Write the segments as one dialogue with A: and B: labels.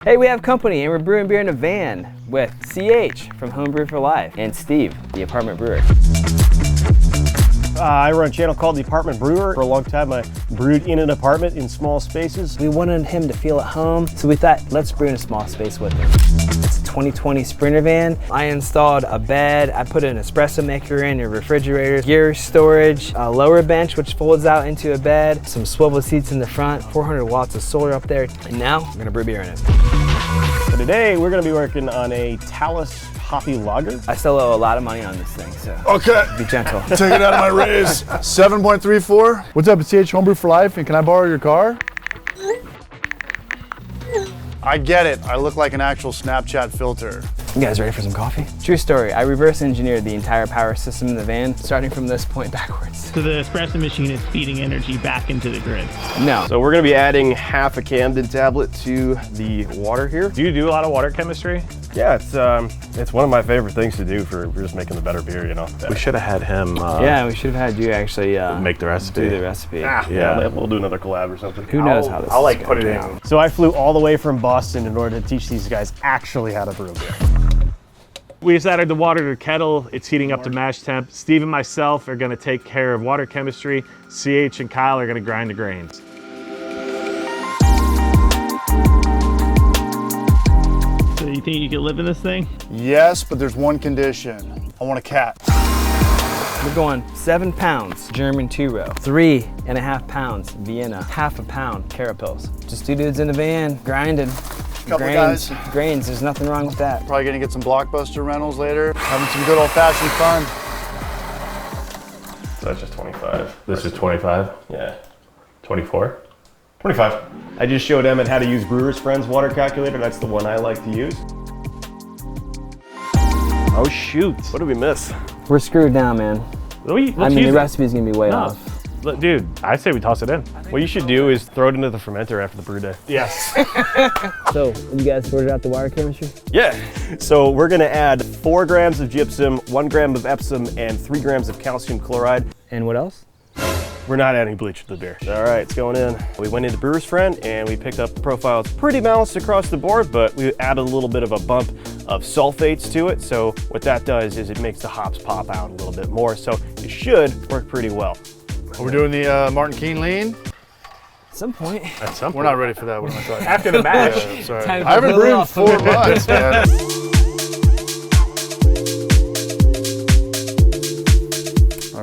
A: Hey, we have company and we're brewing beer in a van with CH from Homebrew for Life and Steve, the apartment brewer.
B: I run a channel called The Apartment Brewer. For a long time, I brewed in an apartment in small spaces.
A: We wanted him to feel at home, so we thought, let's brew in a small space with him. It's a 2020 Sprinter van. I installed a bed, I put an espresso maker in, a refrigerator, gear storage, a lower bench which folds out into a bed, some swivel seats in the front, 400 watts of solar up there, and now we're gonna brew beer in it.
B: So today, we're gonna be working on a Talus Hoppy Lager.
A: I still owe a lot of money on this thing, so
C: okay,
A: be gentle.
C: Take it out of my raise. 7.34. What's up, it's CH Homebrew for Life, and can I borrow your car? I get it. I look like an actual Snapchat filter.
A: You guys ready for some coffee? True story, I reverse engineered the entire power system in the van, starting from this point backwards.
D: So the espresso machine is feeding energy back into the grid?
A: No.
B: So we're gonna be adding half a Camden tablet to the water here.
E: Do you do a lot of water chemistry?
B: Yeah, it's one of my favorite things to do for just making the better beer, you know.
E: We should have had him
A: Yeah, we should have had you actually
E: make the recipe.
A: do the recipe.
B: Yeah, we'll do another collab or something.
A: Who knows how this
E: I'll
A: is
E: like put it
A: going
E: in.
A: down.
B: So I flew all the way from Boston in order to teach these guys actually how to brew beer.
E: We just added the water to the kettle. It's heating up to mash temp. Steve and myself are gonna take care of water chemistry. CH and Kyle are gonna grind the grains.
D: So you think you could live in this thing?
C: Yes, but there's one condition. I want a cat.
A: We're going 7 pounds German 2-row, 3.5 pounds Vienna, half a pound Carapils. Just two dudes in the van, grinding.
C: Couple
A: grains,
C: guys.
A: grains, there's nothing wrong with that.
C: Probably gonna get some Blockbuster rentals later. Having some good old-fashioned fun.
B: So that's just 25.
E: This is 25,
B: Yeah.
E: 24.
B: 25. I just showed Emmett how to use Brewer's Friends water calculator. That's the one I like to use. Oh shoot, what did we miss?
A: We're screwed now, man. The recipe's gonna be way off.
E: Dude, I say we toss it in.
B: What you should do is throw it into the fermenter after the brew day.
E: Yes.
A: So, you guys sorted out the water chemistry?
B: Yeah. So we're gonna add 4 grams of gypsum, 1 gram of Epsom, and 3 grams of calcium chloride.
A: And what else?
B: We're not adding bleach to the beer. All right, it's going in. We went into Brewer's Friend and we picked up profiles pretty balanced across the board, but we added a little bit of a bump of sulfates to it. So what that does is it makes the hops pop out a little bit more. So it should work pretty well.
C: We're doing the Martin Keane lean.
A: At some point.
E: At some
C: We're not ready for that. What am I talking
E: After the mash.
C: Yeah, sorry.
A: Time to
C: I haven't
A: blow
C: brewed in
A: off.
C: 4 months, man.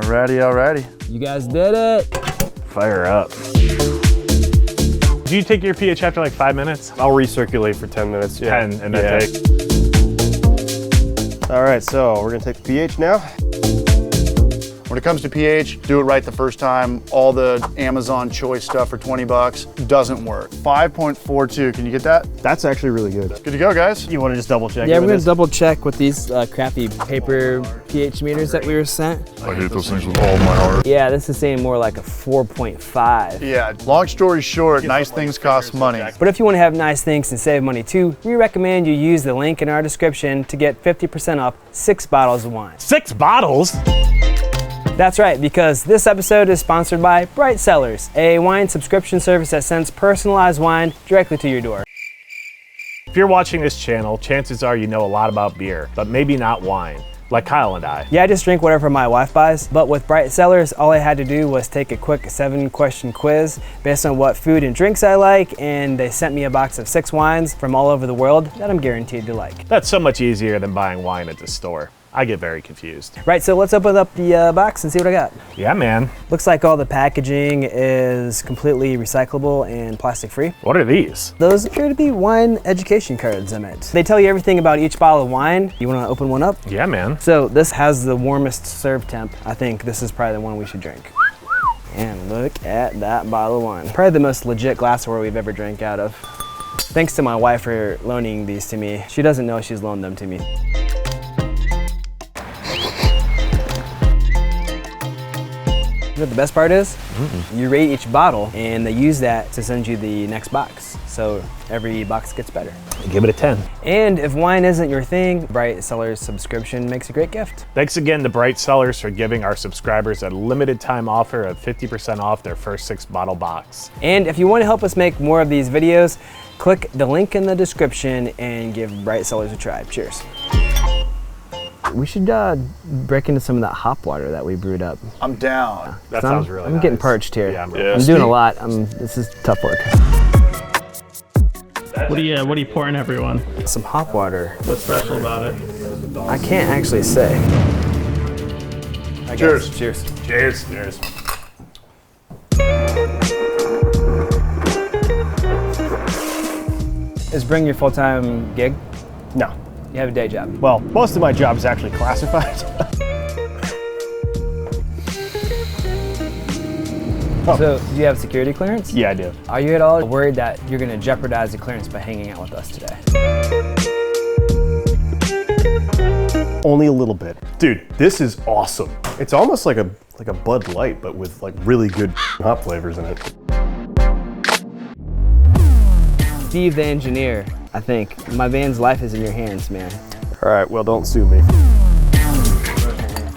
C: Alrighty.
A: You guys did it.
B: Fire up.
E: Do you take your pH after like 5 minutes?
B: I'll recirculate for 10 minutes. Yeah.
E: 10 and then take.
B: All right, so we're gonna take the pH now.
C: When it comes to pH, do it right the first time. All the Amazon choice stuff for 20 bucks doesn't work. 5.42, can you get that?
B: That's actually really good.
C: Good to go, guys.
B: You wanna just double check?
A: Yeah,
B: it
A: we're
B: with
A: gonna
B: this?
A: double check with these crappy paper pH meters that we were sent.
C: I hate those things with all my heart.
A: Yeah, this is saying more like a 4.5.
C: Yeah, long story short, nice things cost money.
A: But if you want to have nice things and save money too, we recommend you use the link in our description to get 50% off 6 bottles of wine.
E: 6 bottles?
A: That's right, because this episode is sponsored by Bright Cellars, a wine subscription service that sends personalized wine directly to your door.
E: If you're watching this channel, chances are you know a lot about beer, but maybe not wine, like Kyle and I.
A: Yeah, I just drink whatever my wife buys, but with Bright Cellars, all I had to do was take a quick 7-question quiz based on what food and drinks I like, and they sent me a box of 6 wines from all over the world that I'm guaranteed to like.
E: That's so much easier than buying wine at the store. I get very confused.
A: Right, so let's open up the box and see what I got.
E: Yeah, man.
A: Looks like all the packaging is completely recyclable and plastic free.
E: What are these?
A: Those appear to be wine education cards, Emmett. They tell you everything about each bottle of wine. You wanna open one up?
E: Yeah, man.
A: So this has the warmest serve temp. I think this is probably the one we should drink. And look at that bottle of wine. Probably the most legit glassware we've ever drank out of. Thanks to my wife for loaning these to me. She doesn't know she's loaned them to me. You know what the best part is? You rate each bottle and they use that to send you the next box. So every box gets better.
E: Give it a 10.
A: And if wine isn't your thing, Bright Cellars subscription makes a great gift.
E: Thanks again to Bright Cellars for giving our subscribers a limited time offer of 50% off their first 6 bottle box.
A: And if you want to help us make more of these videos, Click the link in the description and give Bright Cellars a try. Cheers. We should break into some of that hop water that we brewed up.
C: I'm down.
E: That sounds really nice.
A: I'm getting parched here.
E: Yeah,
A: I'm doing a lot. This is tough work.
D: What are you pouring, everyone?
A: Some hop water.
D: What's special about it?
A: I can't actually say.
C: Cheers.
A: Cheers.
B: Cheers. Cheers.
A: Is Bring your full-time gig?
B: No.
A: You have a day job.
B: Well, most of my job is actually classified.
A: So, do you have security clearance?
B: Yeah, I do.
A: Are you at all worried that you're going to jeopardize the clearance by hanging out with us today?
B: Only a little bit. Dude, this is awesome. It's almost like a Bud Light, but with like really good hop flavors in it.
A: Steve, the engineer, I think my van's life is in your hands, man.
B: All right, well, don't sue me.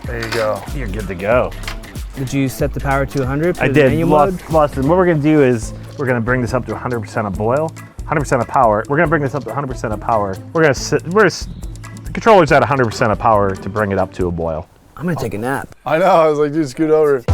E: There you go. You're good to go.
A: Did you set the power to 100?
E: I did. Lawson, what we're gonna do is we're gonna bring this up to 100% of boil, 100% of power. We're gonna bring this up to 100% of power. The controller's at 100% of power to bring it up to a boil.
A: I'm gonna take a nap.
C: I know, I was like, dude, scoot over.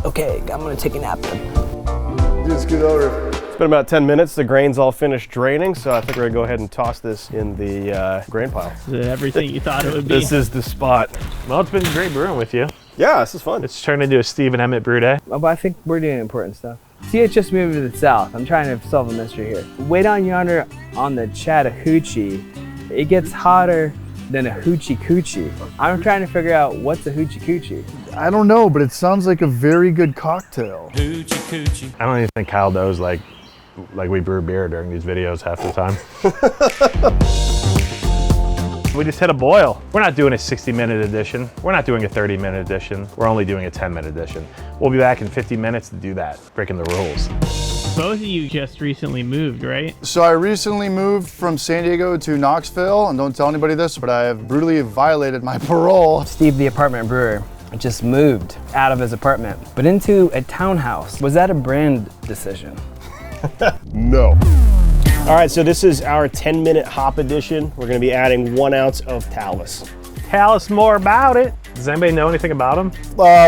A: Okay, I'm gonna take a nap then.
C: Dude, scoot over.
B: It's been about 10 minutes. The grain's all finished draining, so I think we're gonna go ahead and toss this in the grain pile.
D: Is it everything you thought it would be?
B: This is the spot.
E: Well, it's been great brewing with you.
B: Yeah, this is fun.
E: It's turned into a Steve and Emmett brew day.
A: Oh, but I think we're doing important stuff. CH just moved to the south. I'm trying to solve a mystery here. Way down yonder on the Chattahoochee, it gets hotter than a hoochie coochie. I'm trying to figure out what's a hoochie coochie.
C: I don't know, but it sounds like a very good cocktail.
E: I don't even think Kyle knows like we brew beer during these videos half the time. We just hit a boil. We're not doing a 60-minute edition. We're not doing a 30-minute edition. We're only doing a 10-minute edition. We'll be back in 50 minutes to do that, breaking the rules.
D: Both of you just recently moved, right?
C: So I recently moved from San Diego to Knoxville, and don't tell anybody this, but I have brutally violated my parole.
A: Steve, the apartment brewer, just moved out of his apartment, but into a townhouse. Was that a brand decision?
B: No. All right, so this is our 10-minute hop edition. We're gonna be adding 1 ounce of Talus.
E: Tell us more about it. Does anybody know anything about them?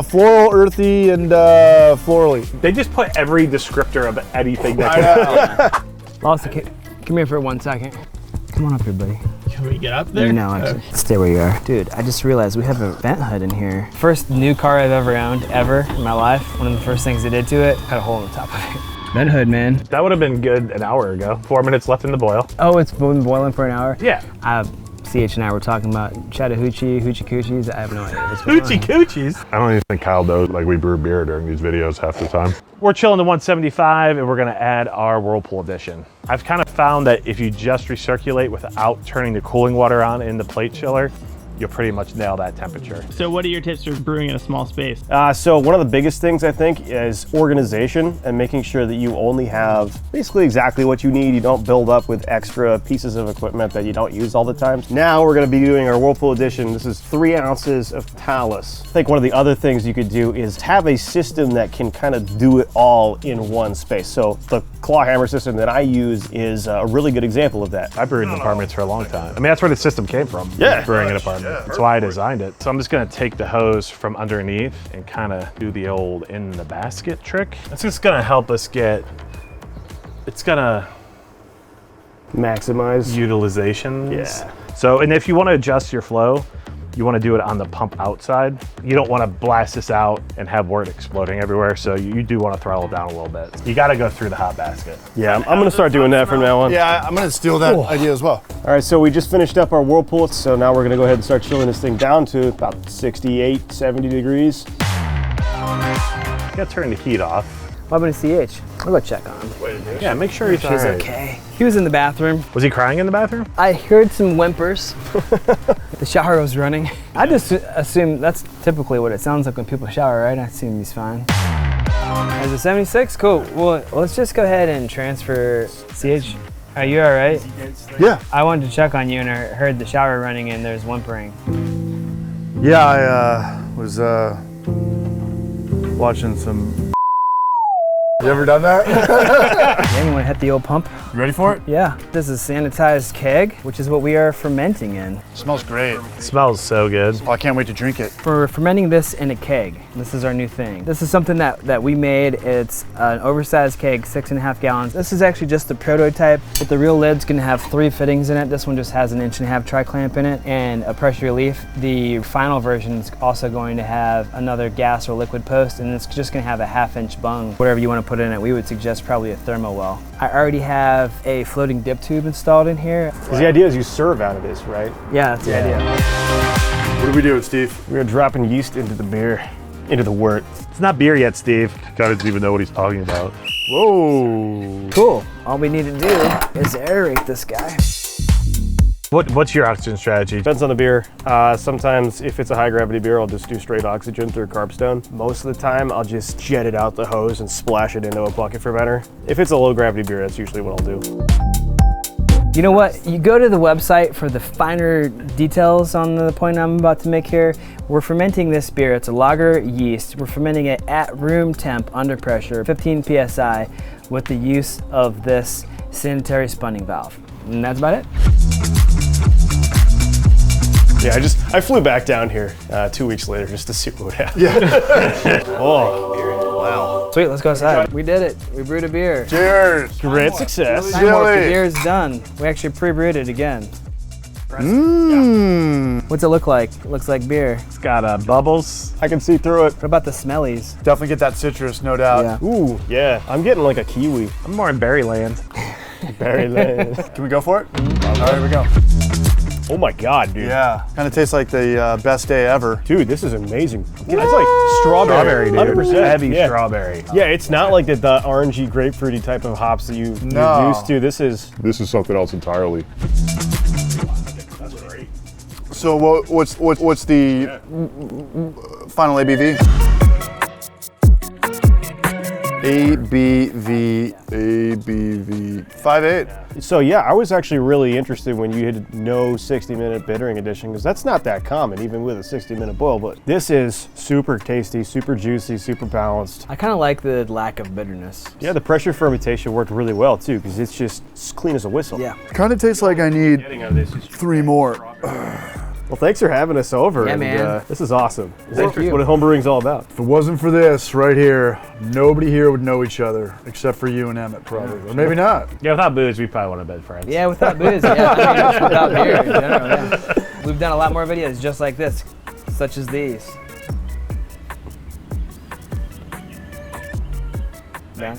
C: Floral, earthy, and florally.
E: They just put every descriptor of anything that can.
A: Lawson, come here for 1 second. Come on up here, buddy.
D: Can we get up there?
A: No, actually. Stay where you are. Dude, I just realized we have a vent hood in here. First new car I've ever owned, ever, in my life. One of the first things they did to it, had a hole in the top of it. Vent hood, man.
E: That would have been good an hour ago. 4 minutes left in the boil.
A: Oh, it's been boiling for an hour?
E: Yeah.
A: CH and I were talking about Chattahoochee, hoochie coochies. I have no idea what's going on.
E: Hoochie coochies. I don't even think Kyle knows like we brew beer during these videos half the time. We're chilling to 175 and we're gonna add our Whirlpool edition. I've kind of found that if you just recirculate without turning the cooling water on in the plate chiller, you'll pretty much nail that temperature.
D: So what are your tips for brewing in a small space?
B: So one of the biggest things I think is organization and making sure that you only have basically exactly what you need. You don't build up with extra pieces of equipment that you don't use all the time. Now we're gonna be doing our Whirlpool edition. This is 3 ounces of Talus. I think one of the other things you could do is have a system that can kind of do it all in one space. So the claw hammer system that I use is a really good example of that.
E: I brewed in apartments for a long time. I mean, that's where the system came from.
B: Yeah.
E: Brewing in apartments. That's why I designed it. So I'm just gonna take the hose from underneath and kind of do the old in the basket trick. It's just gonna help us it's gonna
B: Maximize
E: utilizations.
B: Yeah.
E: So, and if you wanna adjust your flow, you wanna do it on the pump outside. You don't wanna blast this out and have wort exploding everywhere. So you do wanna throttle down a little bit. You gotta go through the hot basket.
B: Yeah, I'm gonna start doing that from now on.
C: Yeah, I'm gonna steal that idea as well.
B: All right, so we just finished up our Whirlpool, so now we're gonna go ahead and start chilling this thing down to about 68, 70 degrees.
E: You gotta turn the heat off.
A: What happened to CH? I'll go check on him.
E: Yeah, make sure he's
A: She's
E: all right.
A: okay. He was in the bathroom.
E: Was he crying in the bathroom?
A: I heard some whimpers. The shower was running. I just assume that's typically what it sounds like when people shower, right? I assume he's fine. Is it 76? Cool. Well, let's just go ahead and transfer. CH, are you all right?
C: Yeah.
A: I wanted to check on you and I heard the shower running and there's whimpering.
C: Yeah, I was watching some You ever done that?
A: Yeah, you want to hit the old pump?
C: You ready for it?
A: Yeah. This is sanitized keg, which is what we are fermenting in.
C: Smells great.
E: It smells so good.
C: Oh, I can't wait to drink it.
A: We're fermenting this in a keg. This is our new thing. This is something that we made. It's an oversized keg, 6.5 gallons. This is actually just the prototype, but the real lid's gonna have 3 fittings in it. This one just has an 1.5-inch tri-clamp in it and a pressure relief. The final version is also going to have another gas or liquid post, and it's just gonna have a 1/2-inch bung. Whatever you wanna put in it, we would suggest probably a thermo well. I already have a floating dip tube installed in here.
B: Because the idea is you serve out of this, right?
A: Yeah, that's the idea.
C: What are we doing, Steve?
B: We're dropping yeast into the beer, into the wort.
E: It's not beer yet, Steve. God doesn't even know what he's talking about.
B: Whoa.
A: Cool. All we need to do is aerate this guy.
E: What's your oxygen strategy?
B: Depends on the beer. Sometimes if it's a high gravity beer, I'll just do straight oxygen through Carbstone. Most of the time, I'll just jet it out the hose and splash it into a bucket fermenter. If it's a low gravity beer, that's usually what I'll do.
A: You know what? You go to the website for the finer details on the point I'm about to make here. We're fermenting this beer. It's a lager yeast. We're fermenting it at room temp under pressure, 15 psi, with the use of this sanitary spunning valve. And that's about it.
B: Yeah, I flew back down here 2 weeks later just to see what would happen.
C: Yeah.
B: Oh, wow.
A: Sweet, let's go outside. We did it. We brewed a beer.
C: Cheers.
B: Great success.
A: Time warp, the
C: Jelly.
A: beer is done. We actually pre-brewed it again.
C: Mmm.
A: What's it look like? It looks like beer.
E: It's got bubbles.
B: I can see through it.
A: What about the smellies?
C: Definitely get that citrus, no doubt.
A: Yeah.
B: Ooh, yeah. I'm getting like a kiwi.
E: I'm more in berry land.
B: Berry land.
C: Can we go for it? All right, here we go.
B: Oh my God, dude.
C: Yeah. Kind of tastes like the best day ever.
B: Dude, this is amazing. That's like strawberry.
E: Strawberry, dude.
B: 100%.
E: Heavy
B: yeah.
E: strawberry.
B: Yeah, it's not like the orangey, grapefruity type of hops that you're
C: No.
B: used to. This is
F: something else entirely.
C: So what's the final ABV? ABV 5.8.
B: so yeah, I was actually really interested when you had no 60-minute bittering addition, because that's not that common even with a 60-minute boil, but this is super tasty, super juicy, super balanced.
A: I kind of like the lack of bitterness.
B: Yeah, the pressure fermentation worked really well too, because it's just clean as a whistle.
A: Yeah.
C: Kind of tastes like I need 3 more.
B: Well, thanks for having us over.
A: Yeah,
B: and,
A: man.
B: This is awesome.
A: Thank
B: That's
A: you.
B: what homebrewing's all about.
C: If it wasn't for this right here, nobody here would know each other, except for you and Emmett probably, or maybe not.
E: Yeah, without booze, we probably wouldn't have been friends.
A: Yeah, without booze. Yeah, I mean, just without beer in general. Yeah. We've done a lot more videos just like this, such as these. Yeah.